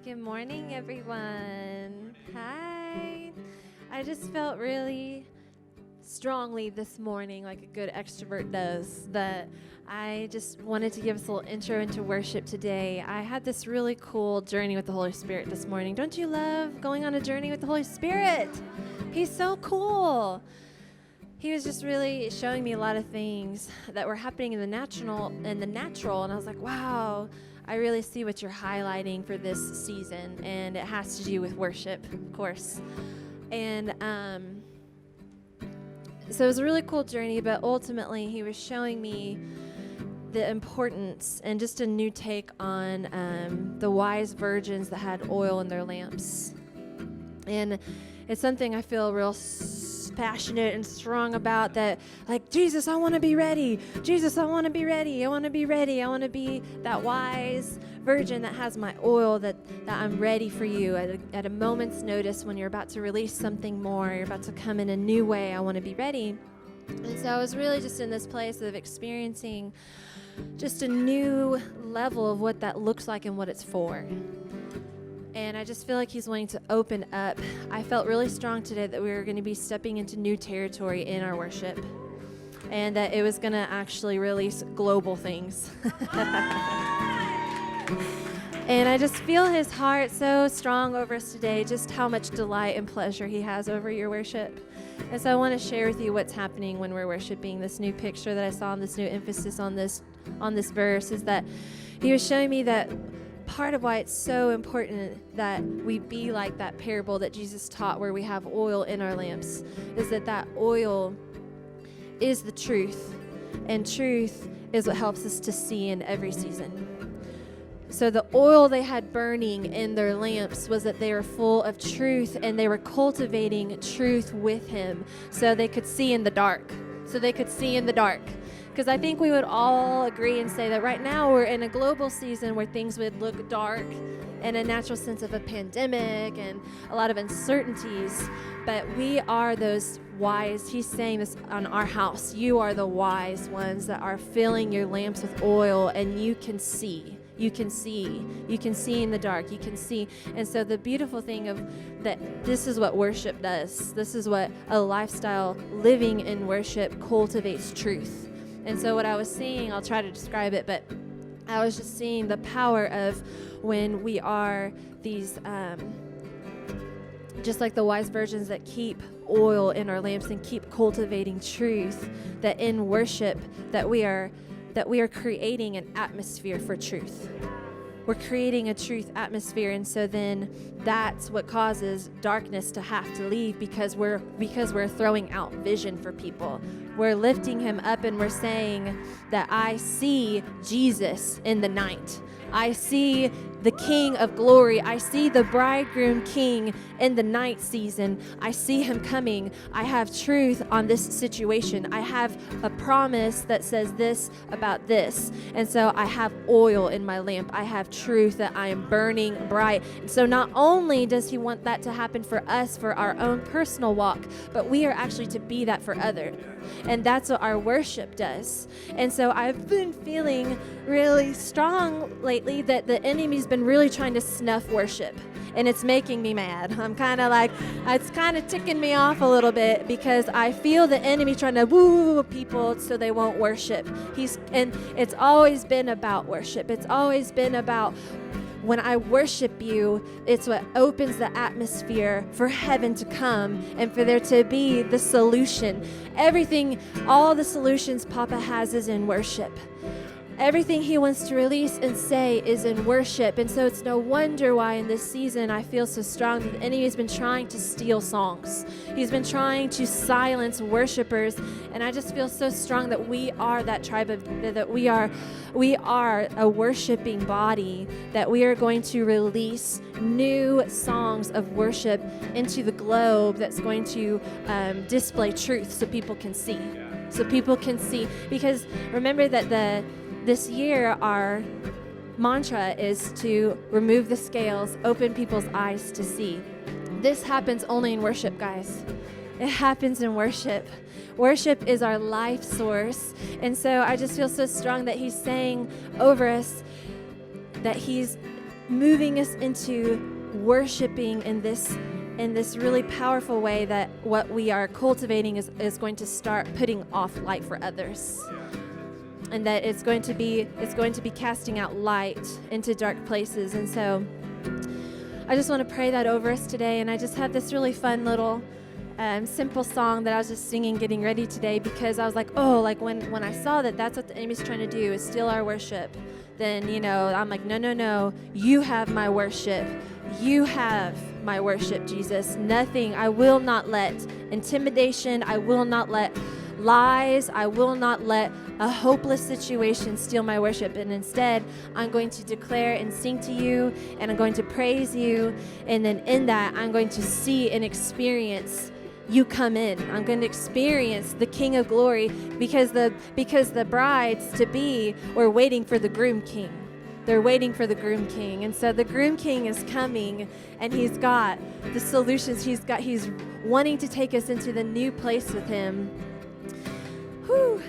Good morning, everyone. Hi. I just felt really strongly this morning, like a good extrovert does, that I just wanted to give us a little intro into worship today. I had this really cool journey with the Holy Spirit this morning. Don't you love going on a journey with the Holy Spirit? He's so cool. He was just really showing me a lot of things that were happening in the natural, and I was like, wow, I really see what you're highlighting for this season, and it has to do with worship, of course. And so it was a really cool journey, but ultimately he was showing me the importance and just a new take on the wise virgins that had oil in their lamps. And it's something I feel real passionate and strong about, that like, Jesus, I want to be ready. Jesus, I want to be ready. I want to be ready. I want to be that wise virgin that has my oil, that I'm ready for you at a moment's notice when you're about to release something more, you're about to come in a new way. I want to be ready. And so I was really just in this place of experiencing just a new level of what that looks like and what it's for. And I just feel like he's wanting to open up. I felt really strong today that we were going to be stepping into new territory in our worship, and that it was going to actually release global things. And I just feel his heart so strong over us today, just how much delight and pleasure he has over your worship. And so I want to share with you what's happening when we're worshiping. This new picture that I saw, and this new emphasis on this verse, is that he was showing me that part of why it's so important that we be like that parable that Jesus taught, where we have oil in our lamps, is that oil is the truth, and truth is what helps us to see in every season. So the oil they had burning in their lamps was that they were full of truth, and they were cultivating truth with him so they could see in the dark. Because I think we would all agree and say that right now we're in a global season where things would look dark, in a natural sense of a pandemic and a lot of uncertainties. But we are those wise. He's saying this on our house. You are the wise ones that are filling your lamps with oil, and you can see. You can see in the dark, you can see. And so the beautiful thing of that, this is what worship does. This is what a lifestyle living in worship cultivates truth. And so what I was seeing, I'll try to describe it, but I was just seeing the power of when we are these, just like the wise virgins that keep oil in our lamps and keep cultivating truth, that in worship that we are creating an atmosphere for truth. We're creating a truth atmosphere, and so then that's what causes darkness to have to leave, because we're throwing out vision for people. We're lifting him up, and we're saying that I see Jesus in the night. I see the King of glory. I see the bridegroom king in the night season. I see him coming. I have truth on this situation. I have a promise that says this about this. And so I have oil in my lamp. I have truth that I am burning bright. And so not only does he want that to happen for us, for our own personal walk, but we are actually to be that for others. And that's what our worship does. And so I've been feeling really strong lately that the enemy's been really trying to snuff worship. And it's making me mad. I'm kind of like, it's kind of ticking me off a little bit, because I feel the enemy trying to woo people so they won't worship. And it's always been about worship. It's always been about, when I worship you, it's what opens the atmosphere for heaven to come and for there to be the solution. Everything, all the solutions Papa has is in worship. Everything he wants to release and say is in worship. And so it's no wonder why in this season I feel so strong that the enemy has been trying to steal songs. He's been trying to silence worshipers. And I just feel so strong that we are that tribe that we are a worshiping body, that we are going to release new songs of worship into the globe that's going to display truth so people can see. Because remember that this year, our mantra is to remove the scales, open people's eyes to see. This happens only in worship, guys. It happens in worship. Worship is our life source. And so I just feel so strong that he's saying over us that he's moving us into worshiping in this really powerful way, that what we are cultivating is going to start putting off light for others. And that it's going to be casting out light into dark places. And so I just want to pray that over us today. And I just have this really fun little simple song that I was just singing getting ready today, because I was like, oh, like when I saw that that's what the enemy's trying to do, is steal our worship, then, you know, I'm like, no, you have my worship. You have my worship, Jesus. Nothing. I will not let intimidation, I will not let lies, I will not let a hopeless situation steal my worship. And instead, I'm going to declare and sing to you, and I'm going to praise you. And then in that, I'm going to see and experience you come in. I'm going to experience the King of Glory, because the brides to be were waiting for the groom king. They're waiting for the groom king. And so the groom king is coming, and he's got the solutions. He's wanting to take us into the new place with him. Whew.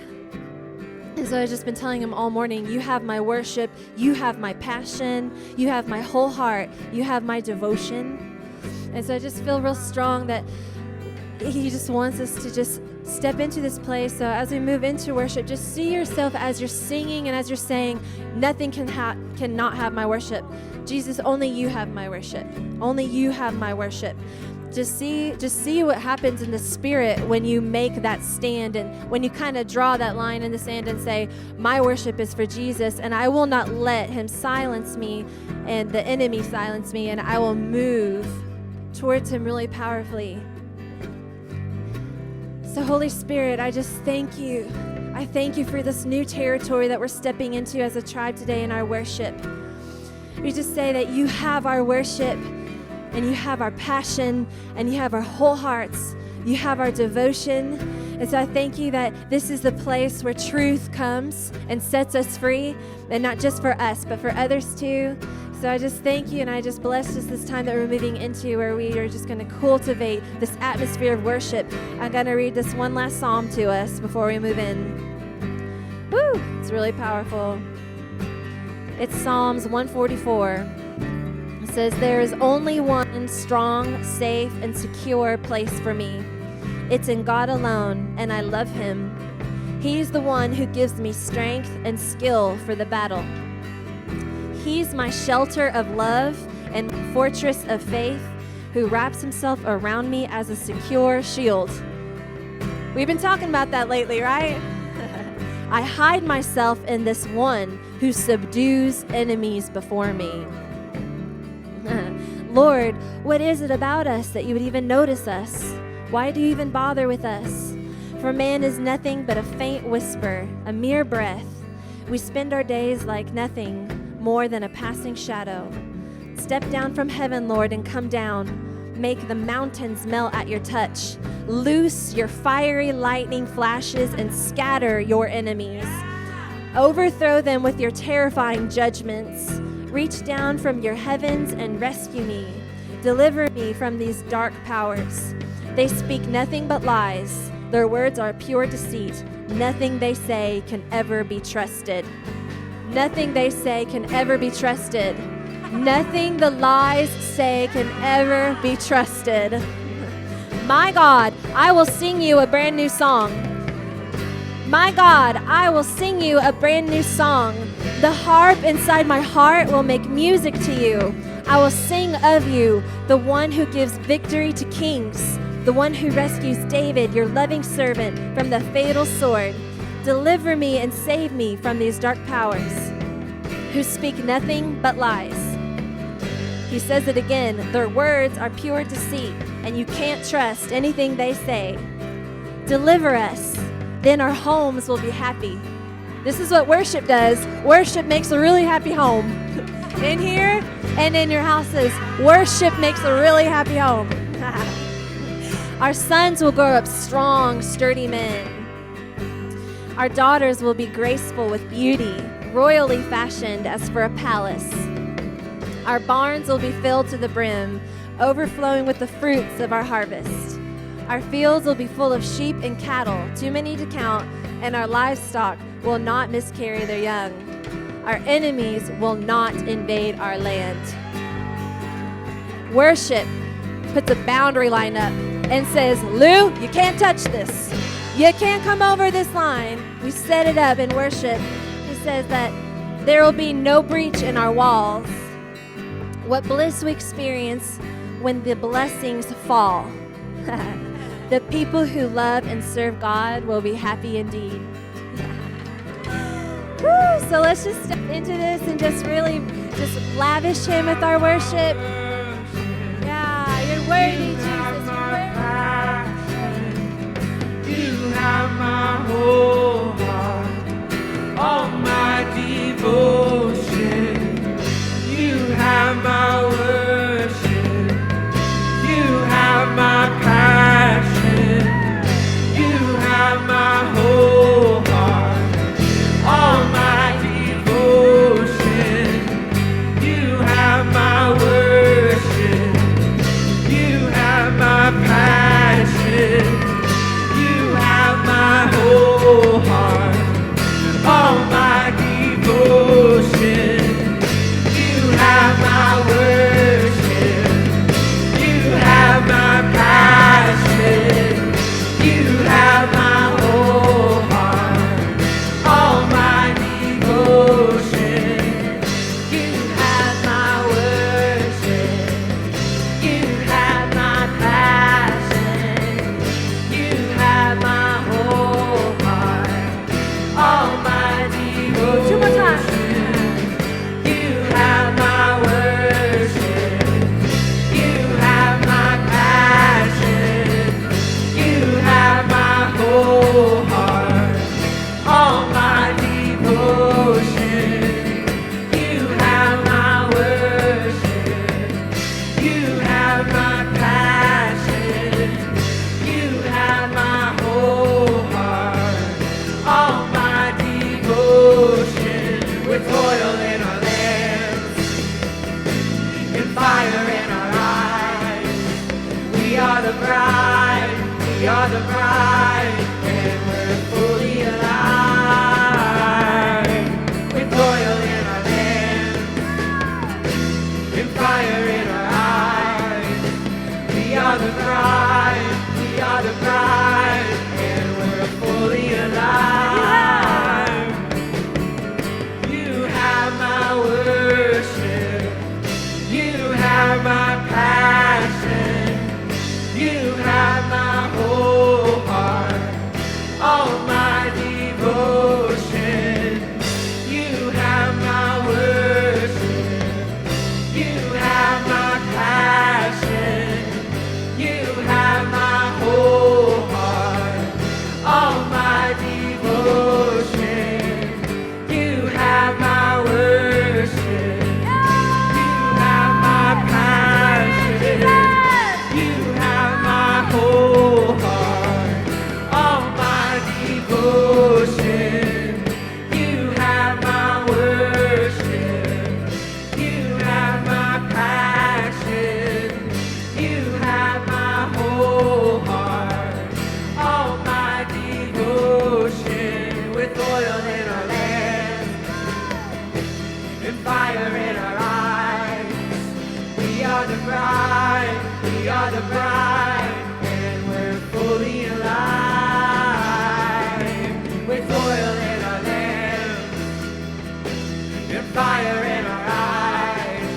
And so I've just been telling him all morning, you have my worship, you have my passion, you have my whole heart, you have my devotion. And so I just feel real strong that he just wants us to just step into this place. So as we move into worship, just see yourself as you're singing and as you're saying, nothing cannot have my worship. Jesus, only you have my worship. Only you have my worship. Just see what happens in the spirit when you make that stand, and when you kind of draw that line in the sand and say, my worship is for Jesus, and I will not let him silence me and the enemy silence me, and I will move towards him really powerfully. So Holy Spirit, I just thank you. I thank you for this new territory that we're stepping into as a tribe today in our worship. We just say that you have our worship, and you have our passion, and you have our whole hearts. You have our devotion. And so I thank you that this is the place where truth comes and sets us free, and not just for us, but for others too. So I just thank you, and I just bless us this time that we're moving into, where we are just going to cultivate this atmosphere of worship. I'm going to read this one last psalm to us before we move in. Woo! It's really powerful. It's Psalms 144. It says, there is only one strong, safe, and secure place for me. It's in God alone, and I love him. He's the one who gives me strength and skill for the battle. He's my shelter of love and my fortress of faith, who wraps himself around me as a secure shield. We've been talking about that lately, right? I hide myself in this one who subdues enemies before me. Lord, what is it about us that you would even notice us? Why do you even bother with us? For man is nothing but a faint whisper, a mere breath. We spend our days like nothing more than a passing shadow. Step down from heaven, Lord, and come down. Make the mountains melt at your touch. Loose your fiery lightning flashes and scatter your enemies. Overthrow them with your terrifying judgments. Reach down from your heavens and rescue me. Deliver me from these dark powers. They speak nothing but lies. Their words are pure deceit. Nothing they say can ever be trusted. Nothing they say can ever be trusted. Nothing the lies say can ever be trusted. My God, I will sing you a brand new song. My God, I will sing you a brand new song. The harp inside my heart will make music to you. I will sing of you, the one who gives victory to kings, the one who rescues David, your loving servant, from the fatal sword. Deliver me and save me from these dark powers, who speak nothing but lies. He says it again, their words are pure deceit, and you can't trust anything they say. Deliver us, then our homes will be happy. This is what worship does. Worship makes a really happy home. In here and in your houses, worship makes a really happy home. Our sons will grow up strong, sturdy men. Our daughters will be graceful with beauty, royally fashioned as for a palace. Our barns will be filled to the brim, overflowing with the fruits of our harvest. Our fields will be full of sheep and cattle, too many to count, and our livestock will not miscarry their young. our enemies will not invade our land. Worship puts a boundary line up and says, Lou, you can't touch this. You can't come over this line. We set it up in worship. He says that there will be no breach in our walls. What bliss we experience when the blessings fall. The people who love and serve God will be happy indeed. Woo, so let's just step into this and just really just lavish him with our worship. Yeah, you're worthy, Jesus. You're worthy. You have my whole heart, all my devotion. You have my worship. You have my passion. You have my whole heart, all my devotion. You have my worship. You have my passion. You have my whole heart, all my devotion. You have my worship. You have my passion. You have my whole heart, all my devotion. You have my worship. You have my passion. You have my whole heart, all my devotion. Two more times. You have my worship. You have my passion. You have my whole heart, all my devotion. You have my worship. You have my passion. You have my whole heart, all my devotion. With oil in our lamps and fire in our eyes, we are the bride, we are the bride, and we're fully alive. With oil in our lamps and fire in our eyes, we are the bride, we are the bride, and we're fully alive. You have my worship. You have my passion. You have my whole heart, all my devotion. You have my worship. You have my passion. You have my whole heart, all my devotion. You have my worship. You have my passion. You have my whole heart, all my devotion. You have my worship. You have my passion. You have my whole heart, all my devotion. With oil in our lamps and fire in our eyes, we are the bride, we are the bride, and we're fully alive. With oil in our lamps and fire in our eyes,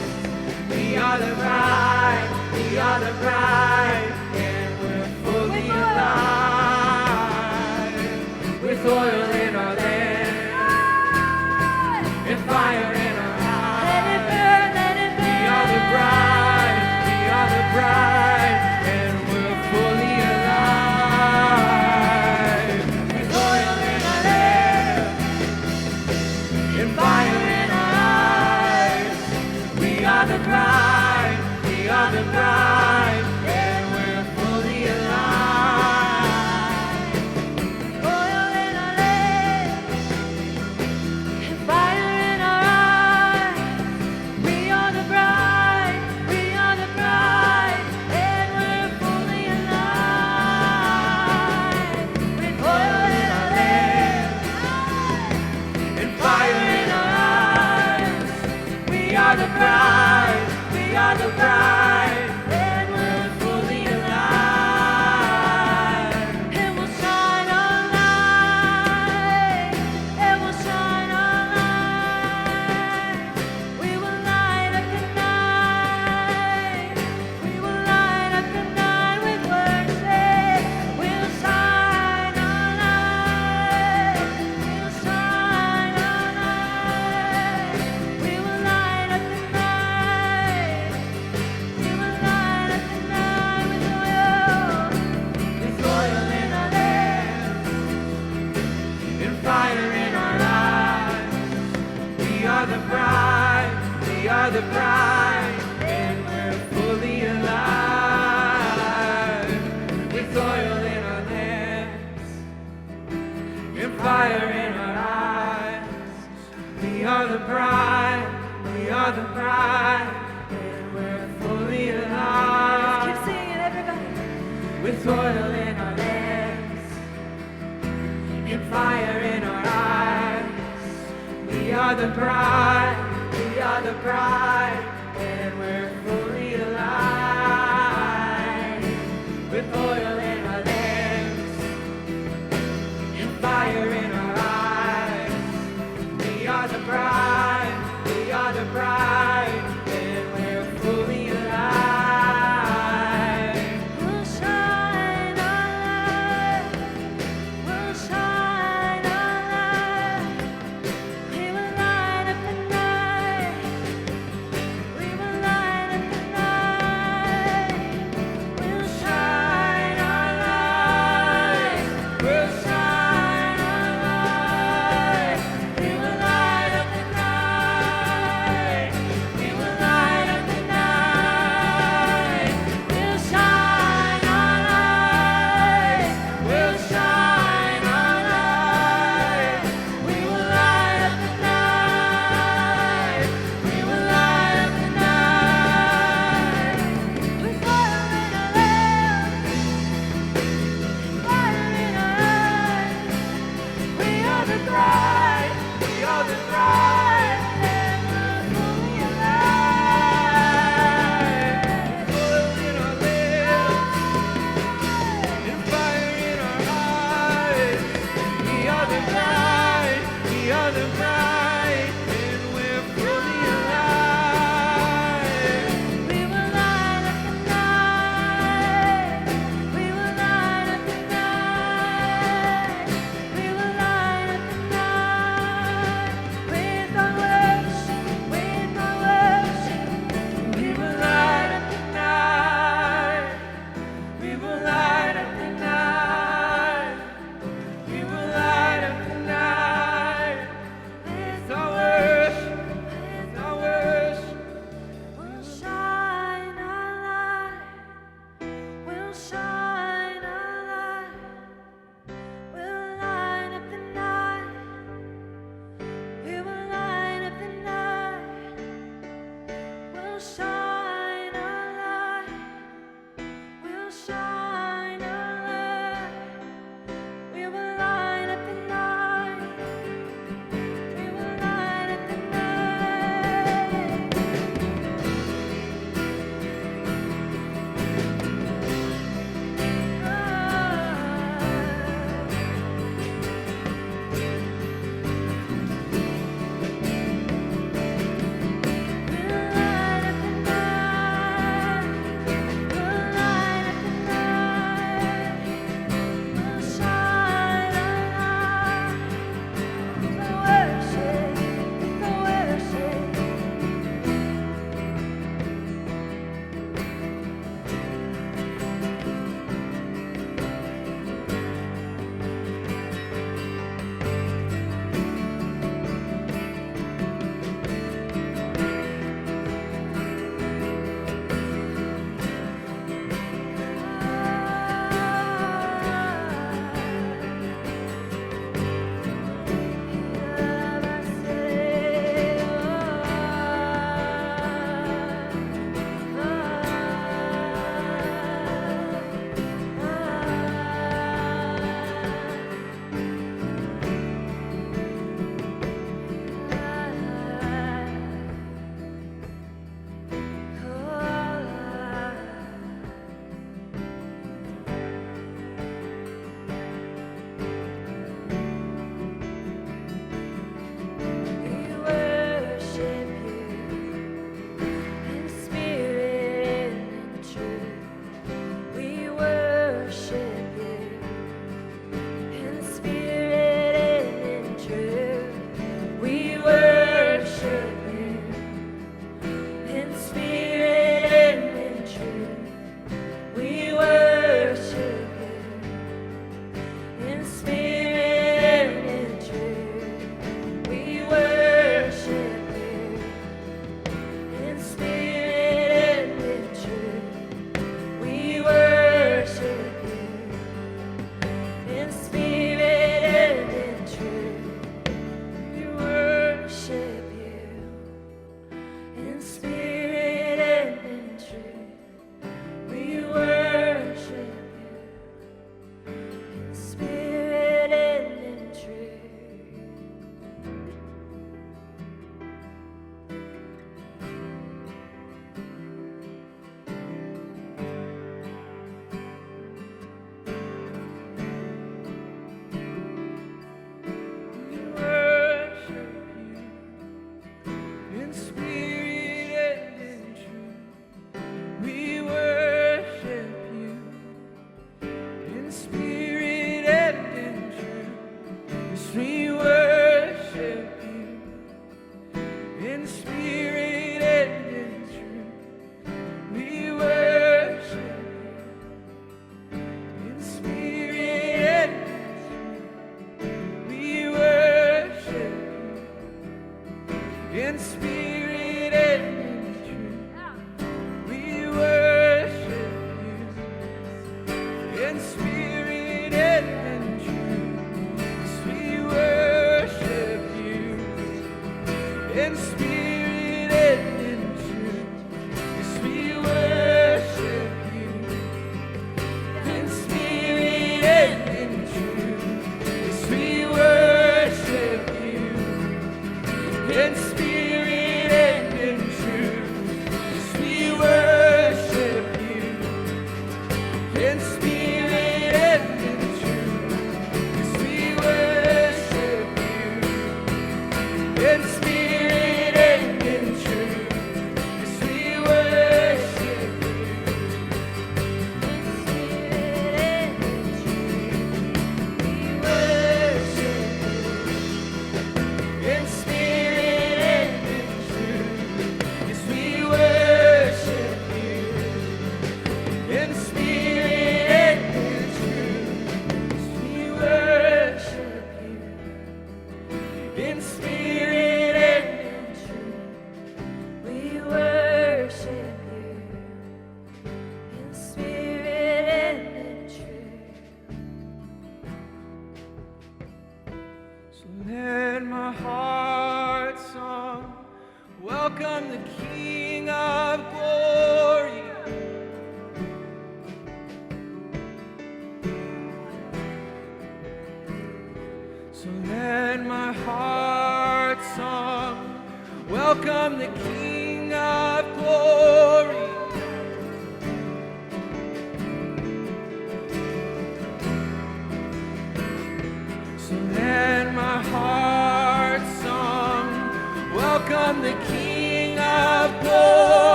we are the bride, we are the bride, and we're fully alive. With oil in our lamps and fire in our eyes, Let it burn, let it burn. we are the bride, we are the bride, and we're fully alive. With oil in our lamps and fire in our eyes, we are the bride, we are the bride, and we're fully alive. Oil in our lamps and fire in our eyes. We are the bride, we are the bride, and we're fully alive. With oil in our lamps And fire in our are the bride, and we're fully alive. And we'll shine our light. And we'll shine our light. We will light up the night. We will light up the night with worship. We'll shine our light. We'll shine our light. We will light up the night. We will light up the night with oil With oil in our lamps and fire in our eyes. We are the bride, we are the bride, and we're fully alive. With oil in our lamps and fire in our eyes. We are the bride, we are the bride, and we're fully alive. Keep singing, everybody. With oil in our lamps and fire in our eyes. We are the bride, we are the bride, and we're fully alive. With oil in our lamps and fire in our eyes. We are the bride, we are the bride, and we're fully alive. We'll shine our light. We'll shine our light. We will light up the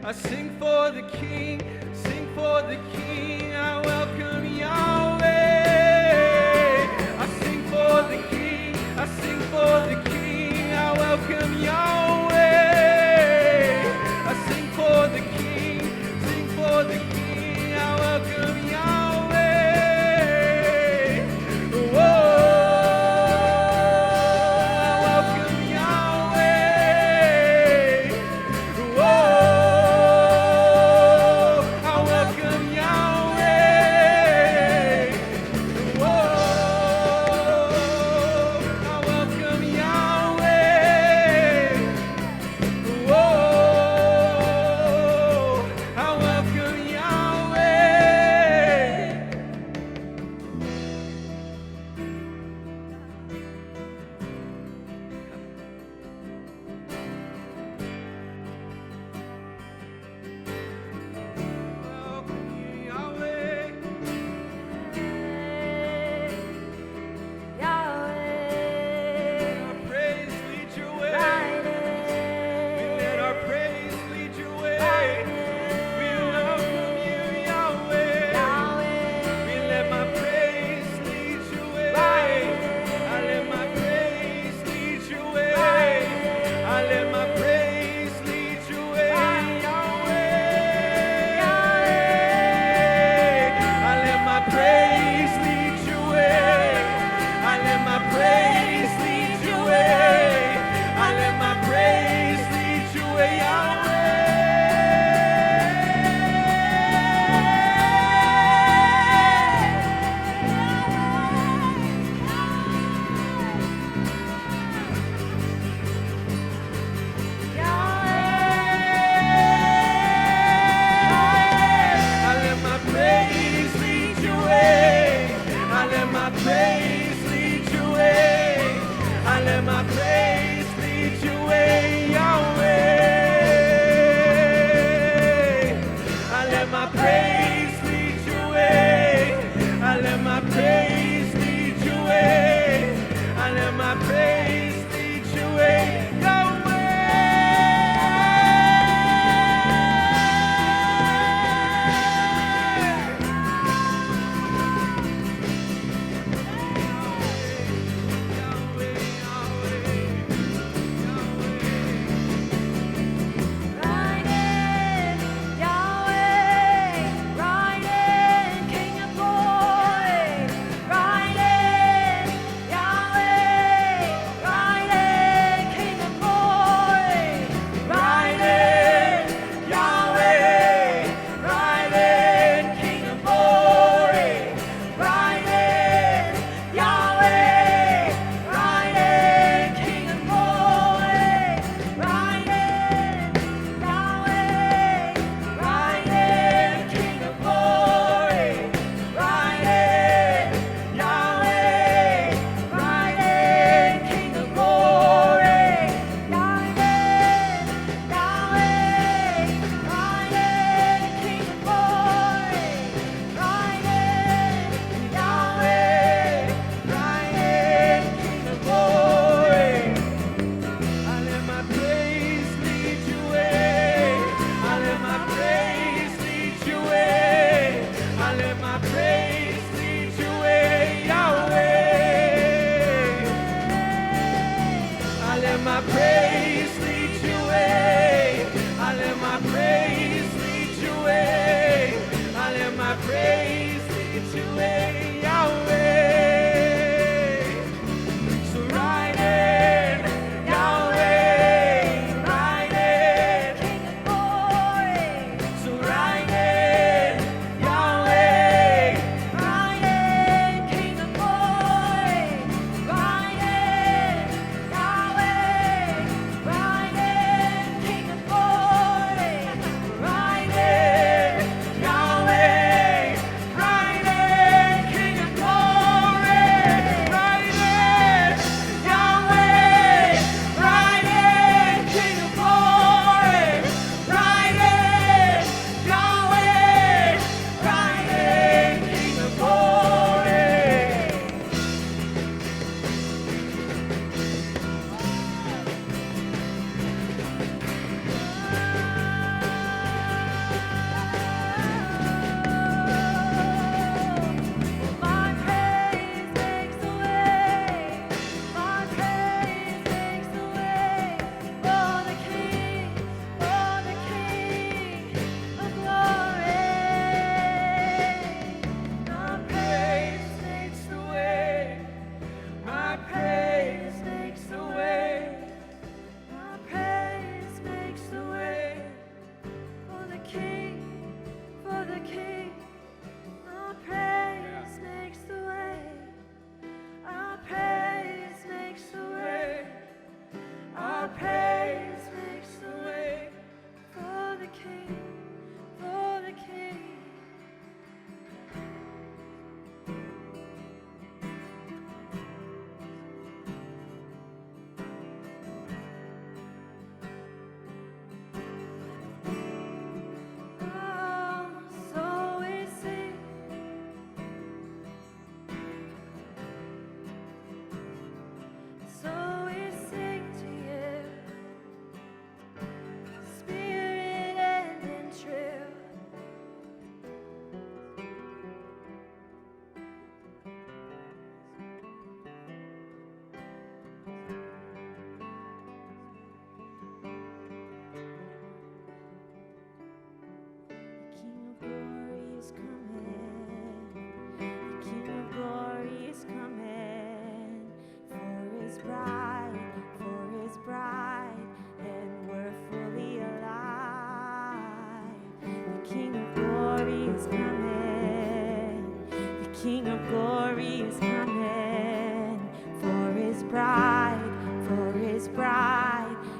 I sing for the King, sing for the King. I welcome Yahweh. I sing for the King, I sing for the King. I welcome Yahweh. I sing for the King, sing for the King. I welcome Yahweh. Whoa.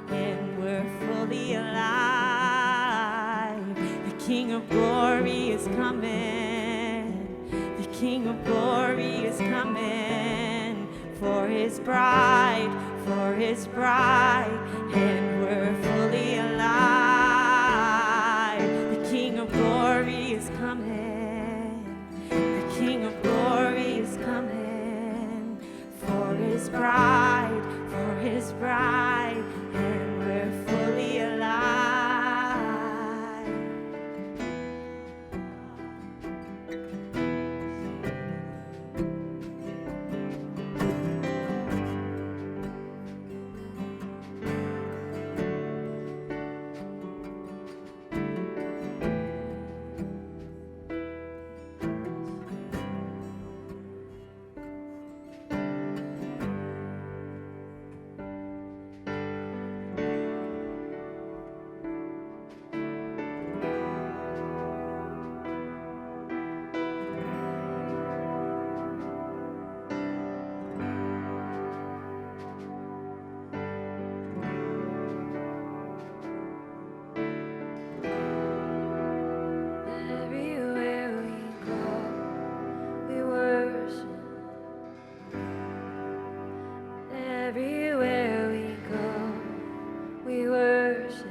and we're fully alive. The King of Glory is coming. The King of Glory is coming for his bride, and we're fully alive. The King of Glory is coming. The King of Glory is coming for his bride, and we're fully alive. Everywhere we go, we worship. Everywhere we go, we worship.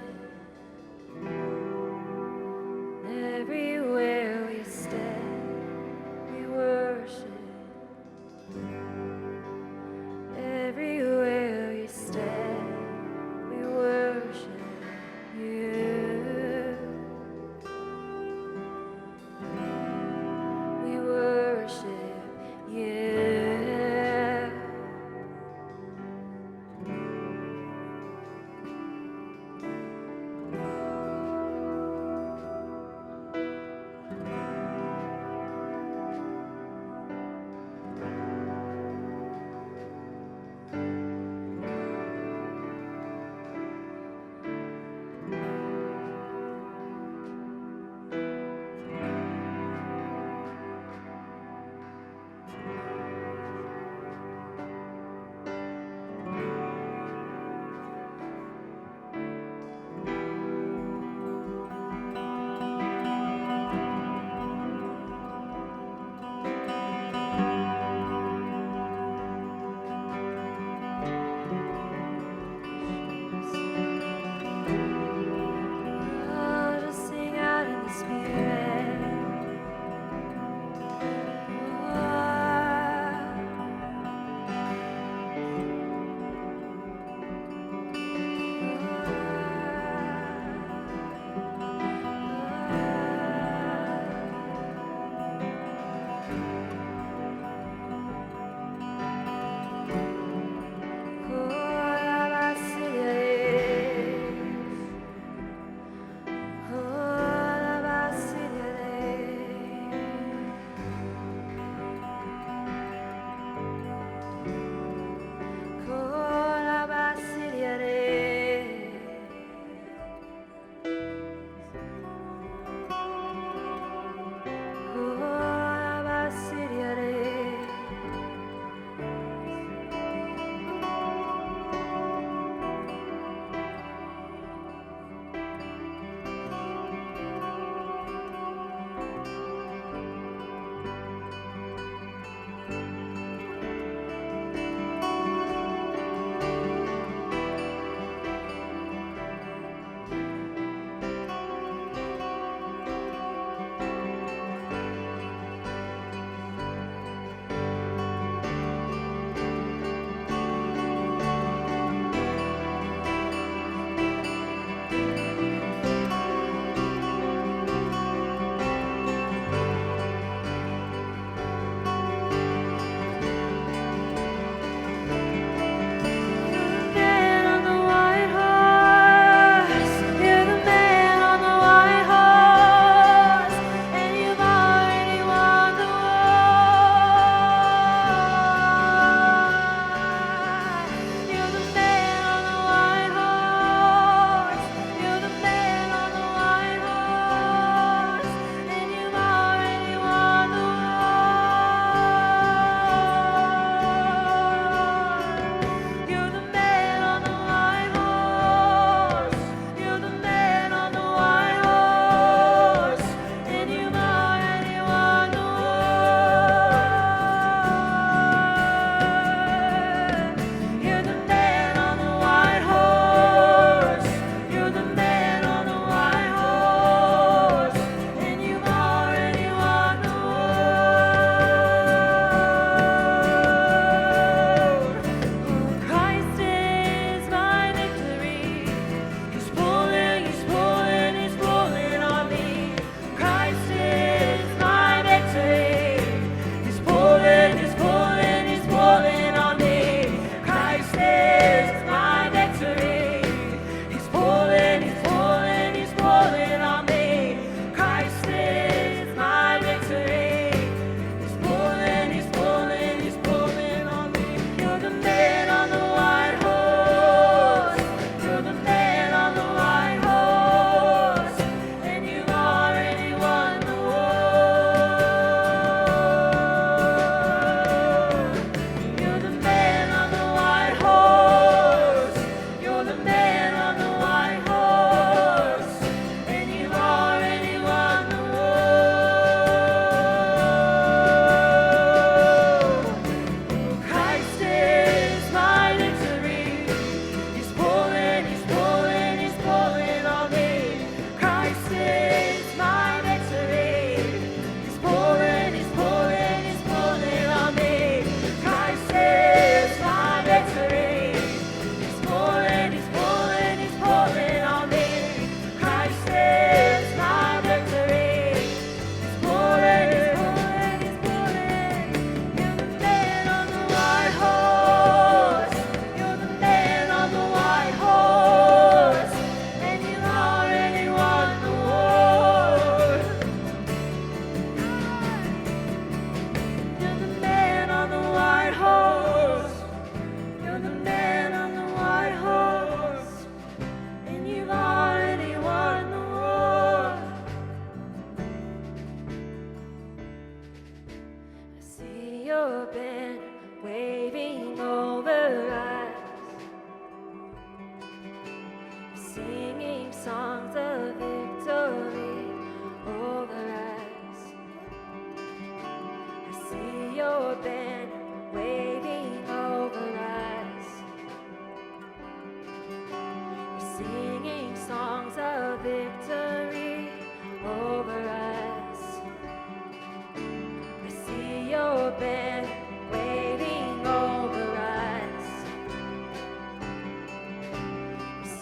Everywhere we stand, we worship. Everywhere we stand, we worship you. We worship you.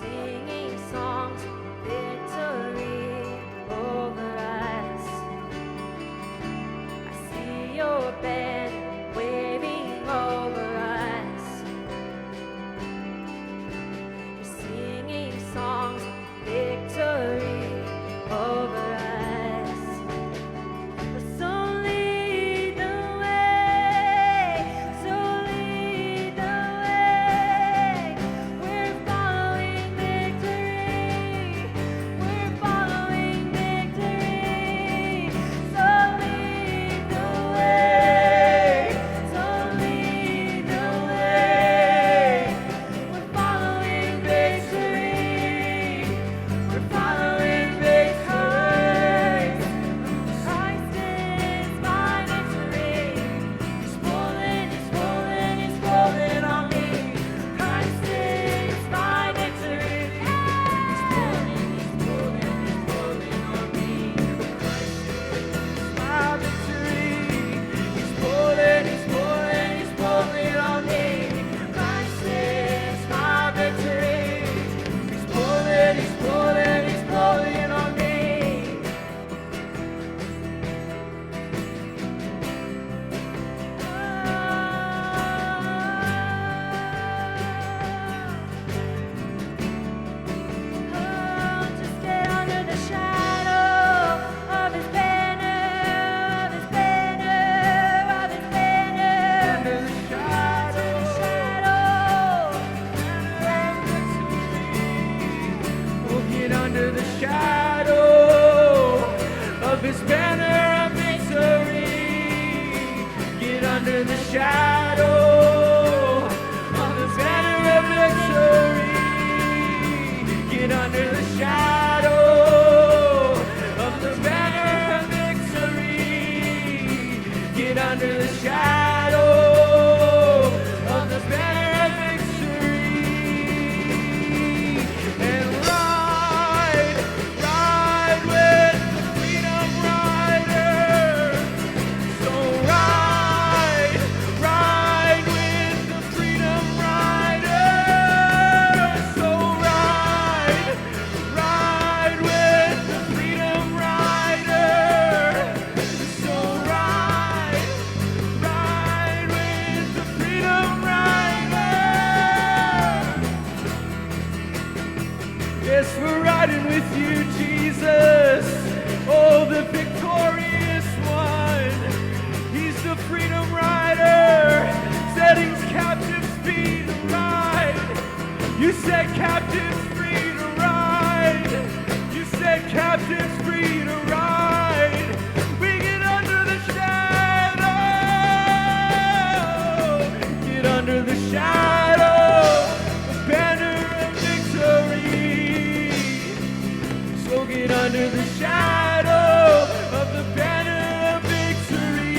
singing songs of victory over us. I see your banner waving over us. You're singing songs of victory over us. So lead the way, so lead the way. We're following victory, we're following victory. So lead the way, so lead the way. We're following victory, we're following victory. Christ is my victory. He's pulling, he's pulling, he's pulling on me. Christ is my victory. He's pulling, he's pulling, he's pulling on me. Christ is my victory. He's pulling, he's pulling, he's pulling on me. Christ is my victory. He's pulling, he's pulling, he's pulling on me. Just get under the shadow of his banner, of his banner, of his banner. Under the shadow. We'll get under the shadow of his banner of victory. Get under the shadow of his banner of victory. Get under the shadow of the banner of victory. Get under the shadow of the banner of victory. And ride, ride with the freedom rider. So ride, ride with the freedom rider. So ride, ride with the freedom rider. So ride, ride with the freedom rider. Yes, we're riding with you, Jesus. Oh, the victorious one. He's the freedom rider. Setting captives free to ride. You set captives free to ride. You set captives free to ride. We get under the shadow. Get under the shadow. The banner of victory. So get under the shadow of the banner of victory.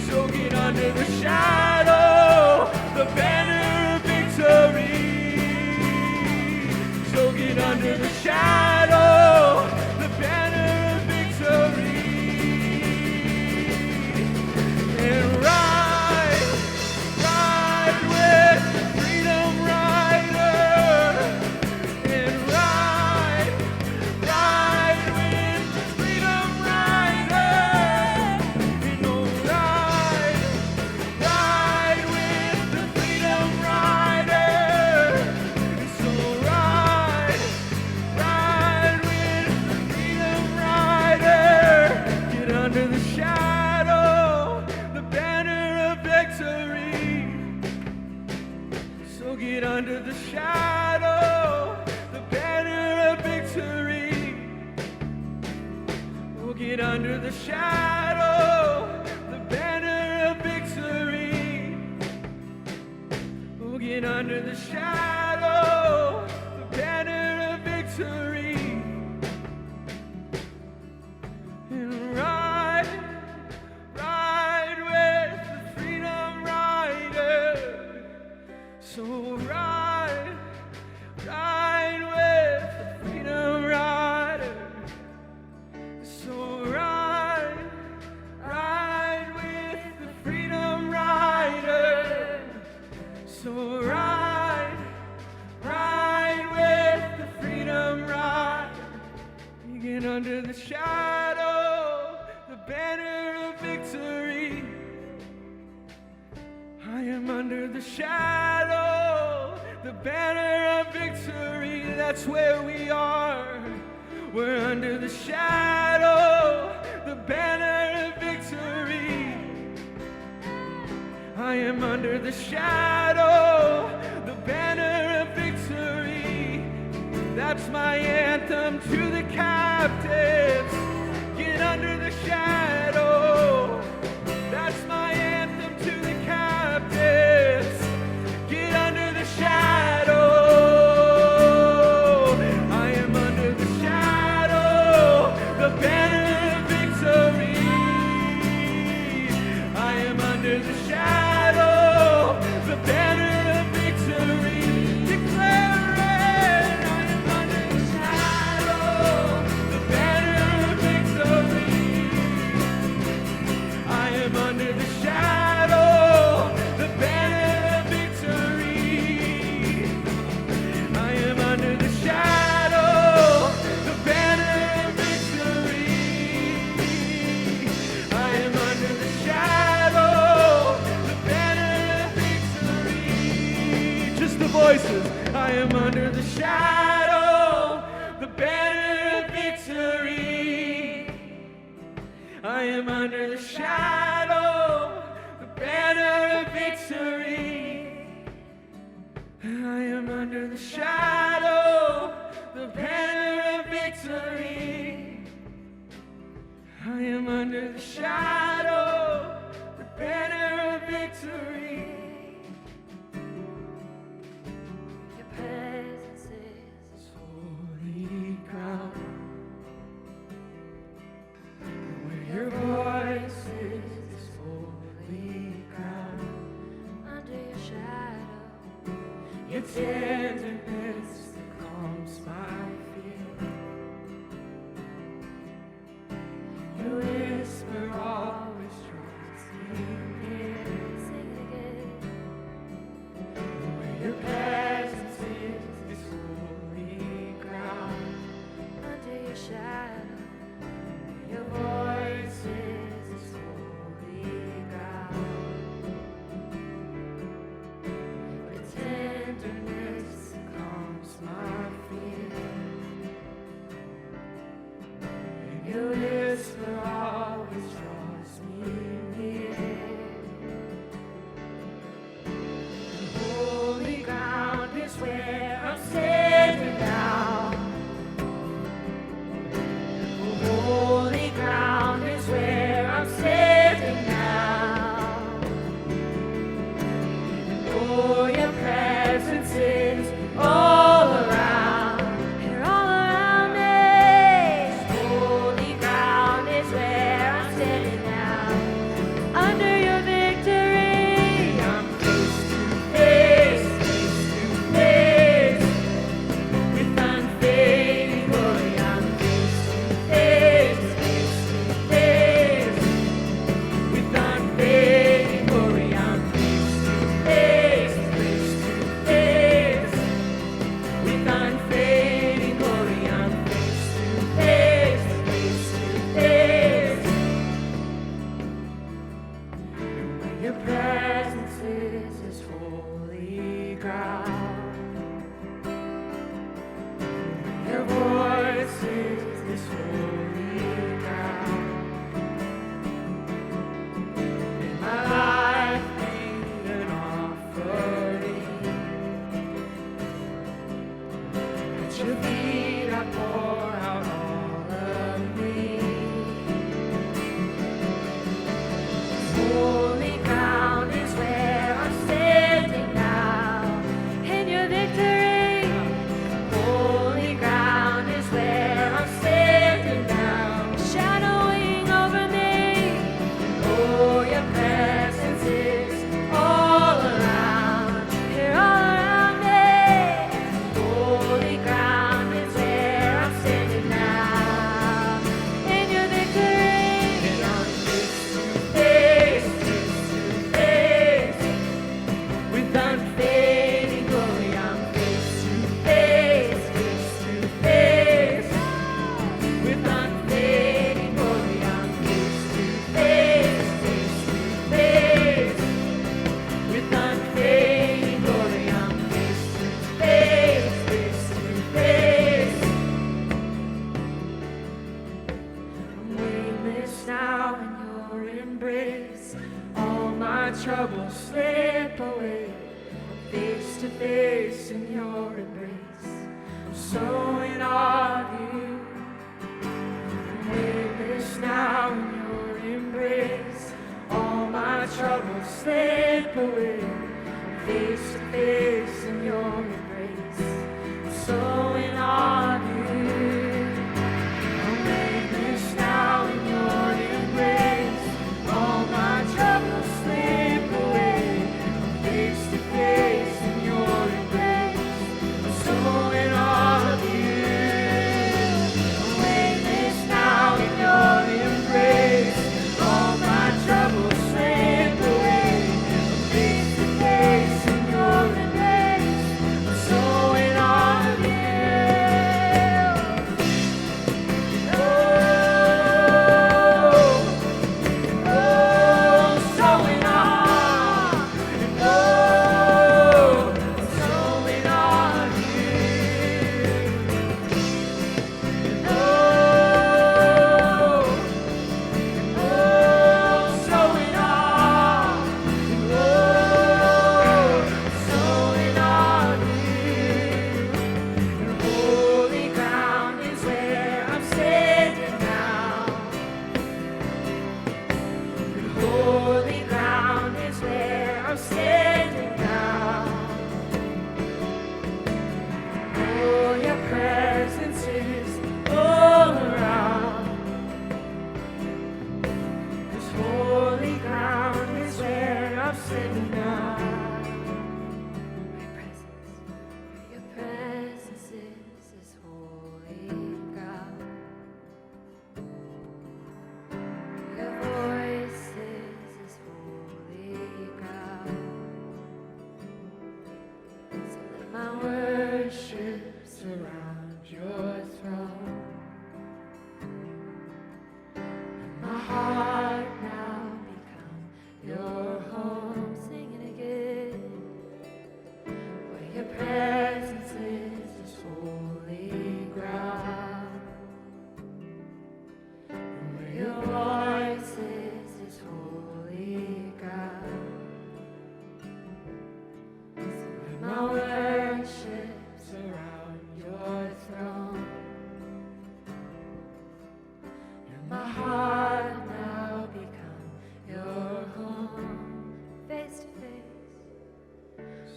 So get under the shadow, the banner of victory. So get under the shadow, the banner of victory. And ride, ride with the freedom rider. And ride, ride with the freedom rider. And oh, ride, ride with the freedom rider. So ride, ride with the freedom rider. Get under the shadow, the banner of victory. So get under the shadow, the banner of victory. We'll get under the shadow, the banner of victory. We'll get under the shadow, the banner of victory. And ride, ride with the freedom rider. So ride, ride with the freedom rider. So ride, ride with the freedom rider. So ride, ride. under the shadow, the banner of victory. I am under the shadow, the banner of victory. That's where we are. We're under the shadow, the banner of victory. I am under the shadow, the banner of victory. That's my anthem to the captives. Get under the shadow. That's my anthem to the captives. Get under the shadow. I am under the shadow, the banner of victory. I am under the shadow, the banner of victory. Declare it. I am under the shadow, the banner of victory. I am under the shadow, the banner of victory. I am under the shadow, the banner of victory. I am under the shadow, the banner of victory. Just the voices. I am under the shadow, the banner of victory. I am under the shadow, the banner of victory. I am under the shadow, the banner of victory. I am under the shadow, the banner of victory. Your presence is Holy ground, where your voice is holy ground. under your shadow. Your tenderness that calms my fear. Your whisper always draws me near. Sing it again. Where your presence is holy ground. Under your shadow. Your voice is holy ground. Your tenderness calms my fear. Your whisper always draws me near. Holy ground is where I'm standing now. Holy ground is where I'm standing now. And oh, your presence is all around. You're all around me. Holy ground is where I'm standing now. Under your victory. I'm face to face with unfading glory. I'm face to face with unfading glory. I'm face to face with unfading glory. I'm face to face. And where your presence is holy ground. Your voice is holy ground. In my life, made an offering. At your feet, I pour out all of me. Holy ground is where I'm standing now. In your victory. Holy ground is where I'm standing now. Shadowing over me. Oh, your presence is all around. You're all around me. Holy ground is where so in awe of you. I'm weightless now in your embrace. All my troubles slip away. Face to face in your embrace. I'm so in awe of you. I'm weightless now in your embrace. All my troubles slip away. Face to face in your embrace. I'm so in awe of you. I'm weightless now in your embrace. All my troubles slip away. Face to face in your embrace. I'm so in awe of you. Holy ground is where I'm standing now. Oh, your presence is all around. This holy ground is where I'm standing now. Your presence is this holy ground. Your voice is this holy ground. So let my worship Surround your throne. And my heart now become your home. sing it again. Where your presence is this holy ground. And where your voice is this holy ground. So let my worship surround your throne. And my heart now become your home. Face to face.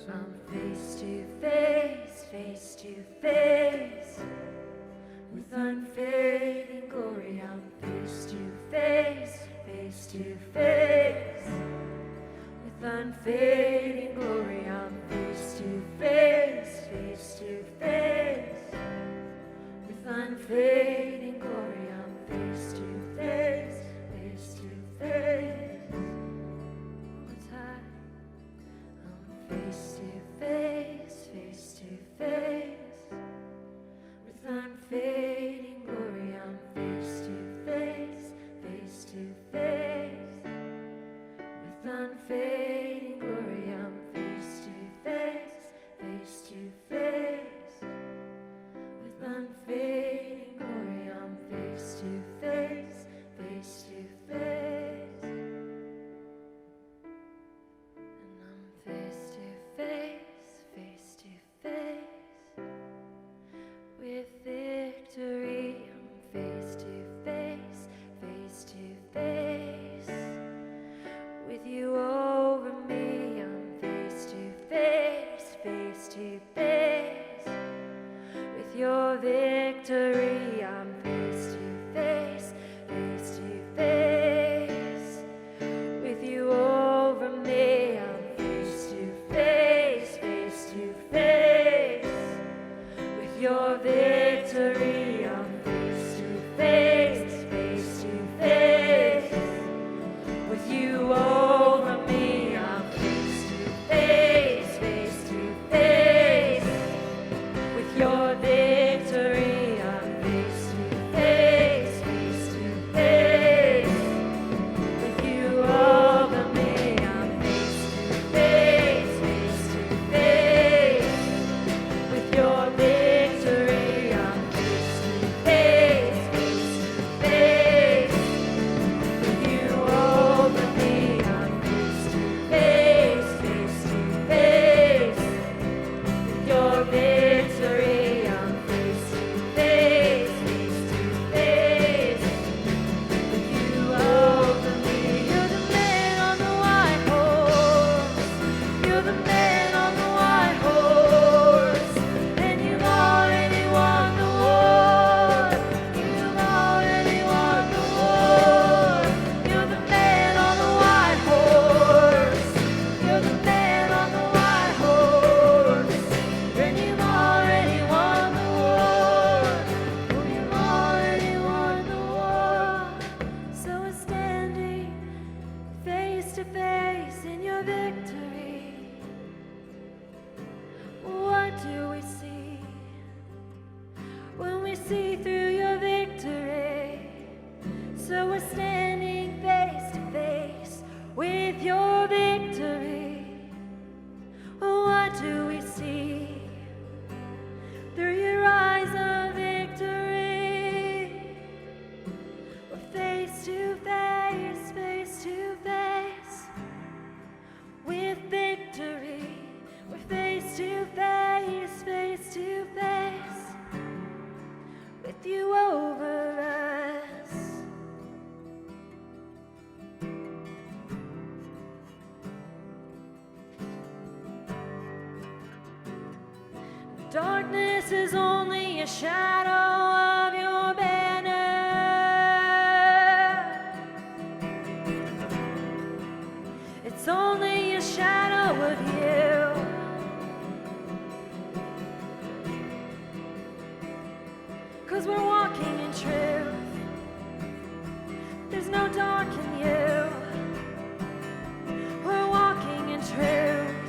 I'm face to face, face to face. With unfading glory, I'm face to face, face to face. With unfading glory, I'm face to face, face to face. With unfading glory, I'm face to face, face to face. One more time. I'm face to face, face to face. With unfading glory, I'm face to face, face to face. With unfading glory, I'm face to face, face to face. With unfading glory, I'm face to face, face to face. And I'm face to face, face to face. With victory, I'm face to face, face to face. With you over me, I'm face to face, face to face. With your victory, I'm face to face, face to face. With you over me, I'm face to face, face to face. With your victory, I'm face to face, face to face. With you over me, I'm face to face, face to face. With your victory, I'm face to face, face to face. With you over me, I'm face to face, face to face. With your victory, I'm face to face, face to see through your victory. So we're standing face to face with your victory. What do we see through your eyes of victory? We're face to face, face to face with victory. We're face to face, face to face with you over us. Darkness is only a shadow of your banner. It's only a shadow of you. 'Cause we're walking in truth. There's no dark in you. We're walking in truth.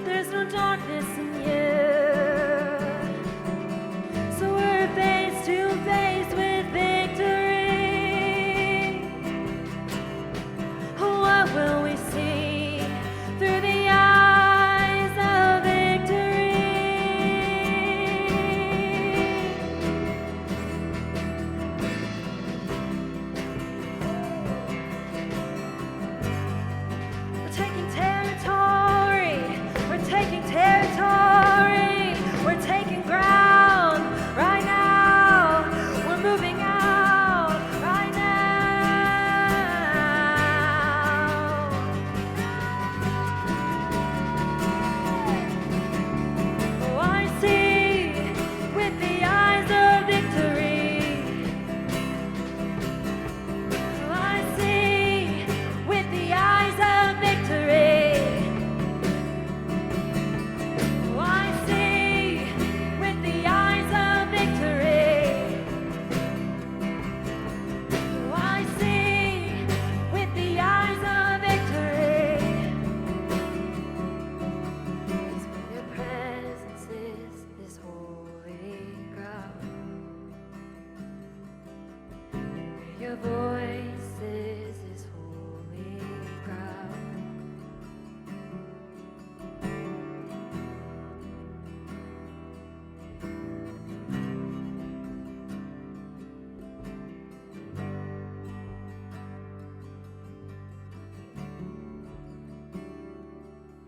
There's no darkness in you. So we're face to face with victory. What will we see through the eyes of victory? We're taking territory. We're taking territory. We're taking ground right now. We're moving out right now. Oh, I see with the eyes of victory. Oh, I see with the eyes of victory. Oh, I see with the eyes of victory. Oh, I see with the eyes of victory. 'Cause where your presence is holy ground. Where your voice is holy ground.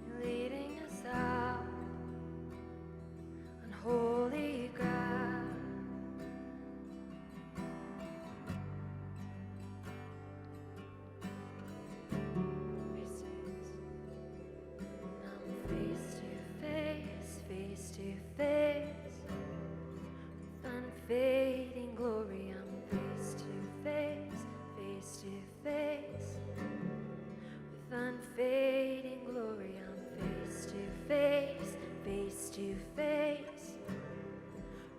You're leading us out on holy ground. I'm face to face, face to face with unfading glory. I'm face to face, face to face with unfading glory. I'm face to face, face to face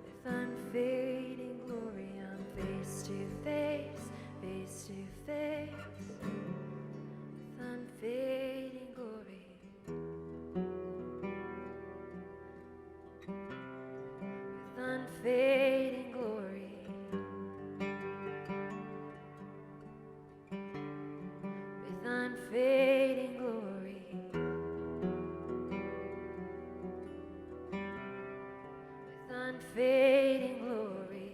with unfading glory. I'm face to face, face to face with unfading glory. With unfading glory. With unfading glory. With unfading glory.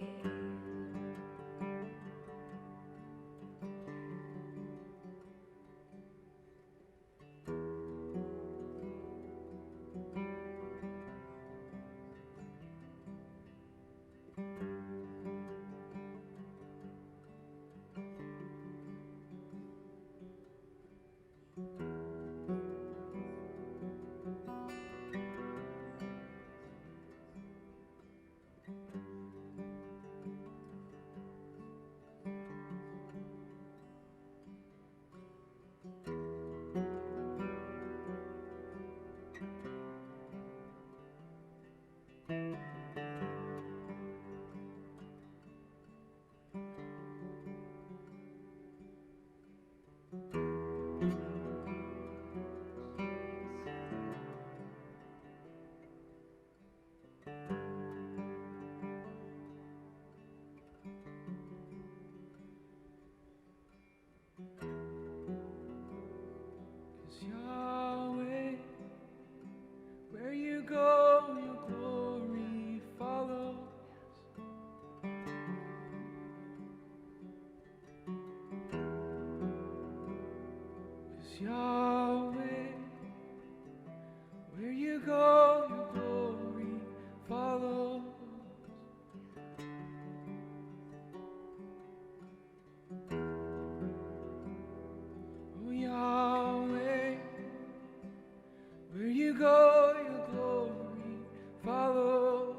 Yahweh, where you go, your glory follows. Oh Yahweh, where you go, your glory follows.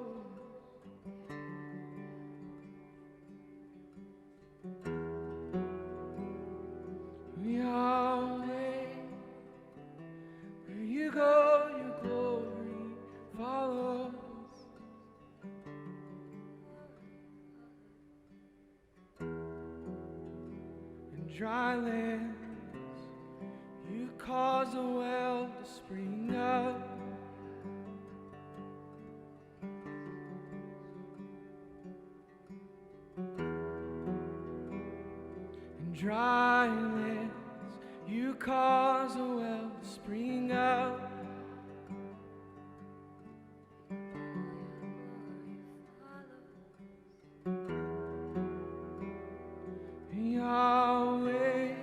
Oh Yahweh, where you go, your glory follows. In dry lands, you cause a well to spring up. In dry lands, you cause a well to spring up. Yahweh,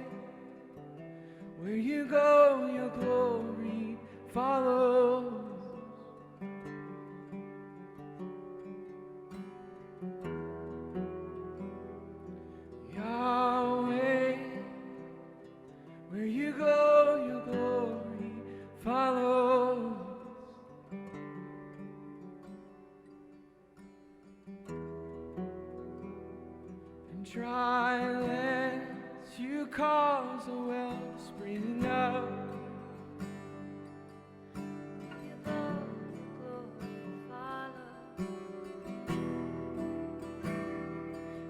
where you go, your glory follows. Yahweh, where you go, your glory follows. In dry lands, you cause a well to spring up.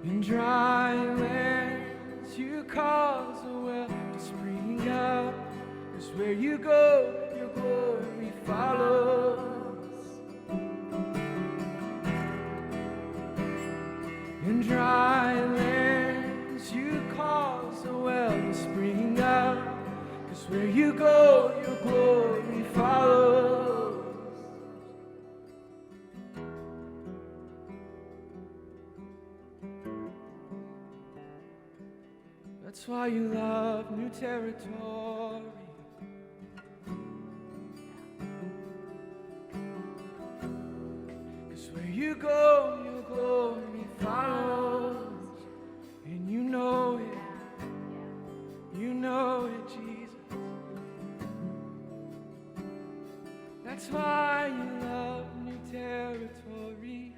In dry lands, you cause a well to spring up. 'Cause where you go, your glory follows. In dry lands, you cause a well to spring up. 'Cause where you go, your glory follows. That's why you love new territory. 'Cause where you go, your glory follows. And you know it, Jesus. That's why you love new territory.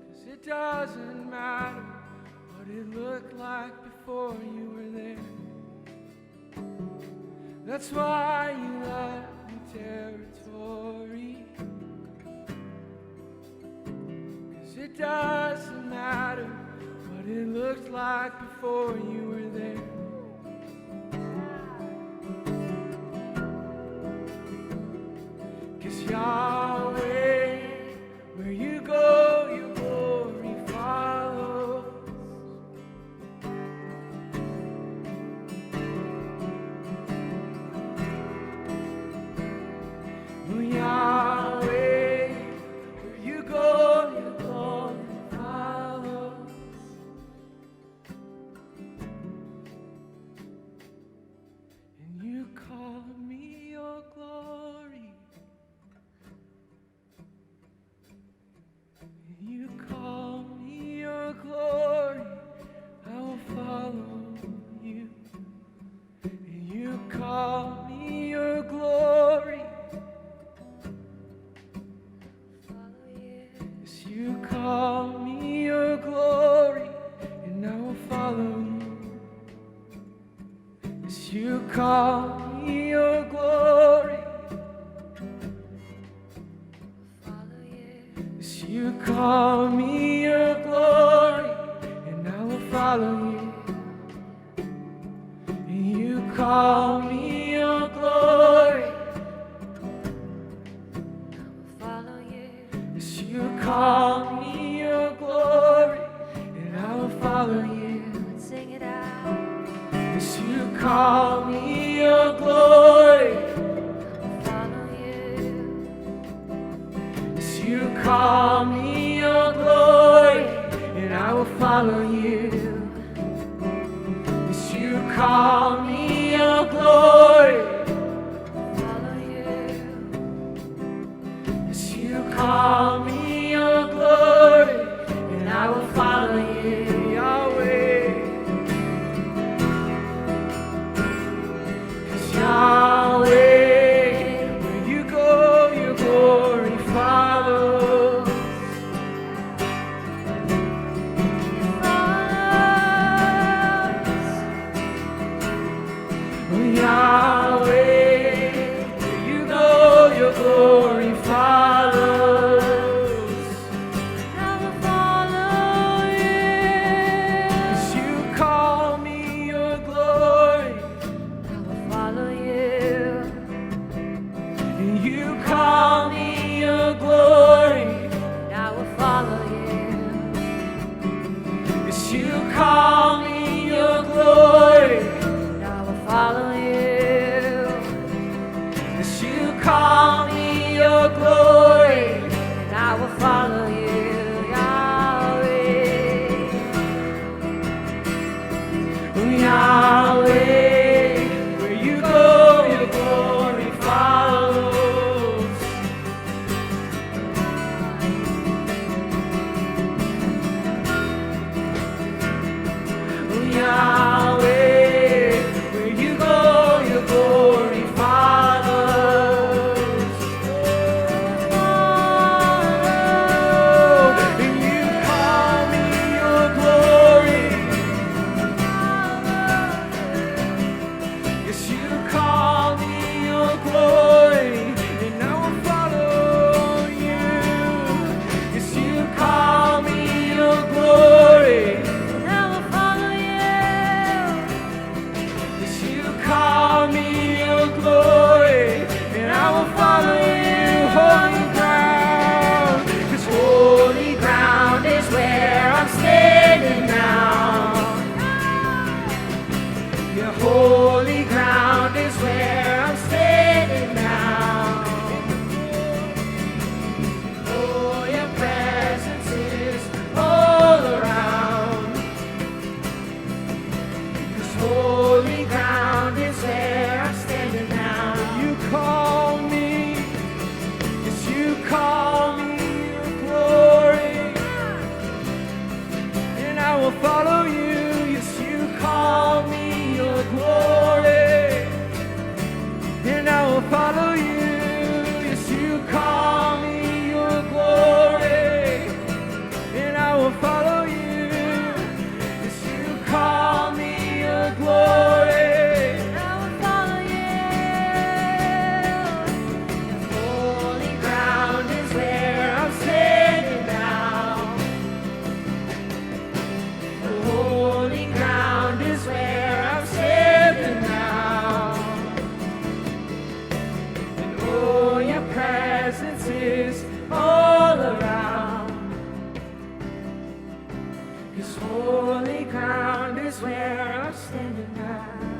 'Cause it doesn't matter what it looked like before you were there. That's why you love new territory. 'Cause it doesn't matter what it looked like before you were there. Cause Yahweh, where you go, your glory follows. Oh Yahweh, where you go, your glory follows. And you call me your glory. And you call me your glory. I will follow you. And you call me your glory. Yes, you call me your glory, and I will follow you. Yes, you call me your glory. Yes, you call me your glory, and I will follow you. And you call me your glory. Yes, you call me your glory, and I will follow you. Sing it out. Yes, you call me your glory. Follow you. Yes, you call me your glory, and I will follow you. Yes, you call me your glory. Follow you. Yes, you call me your glory, and I will follow you, Yahweh. 'Cause Yahweh, where you go, your glory follows. Yahweh, where you go, your glory follows. I will follow you. 'Cause you call me your glory, I will follow you. and you call me your glory. I will follow you. 'Cause you call me your glory, I will follow you. as you call me your glory. And I will follow you, Yahweh. Yahweh, where you go, your glory follows. Yahweh, where you go, your glory follows. And you call me your glory. Yes, you call me your glory, and I will follow you. Yes, you call me your glory. And I will follow you. Yes, you call me your glory, and I will follow you. Holy ground, 'cause holy ground is where I'm standing now. Your holy ground is where I'm standing now. Oh, your presence is all around. 'Cause holy ground is where I'm standing now. You call me, yes, you call me your glory, and I will follow you. Yes, you call me your glory, and I will follow you. Yes, you call me your glory, and I will follow you. Yes, you call me your glory. And I will follow you. Holy ground is where I'm standing now. Holy ground is where I'm standing now. And oh, your presence is all around. 'Cause holy ground is where I'm standing now.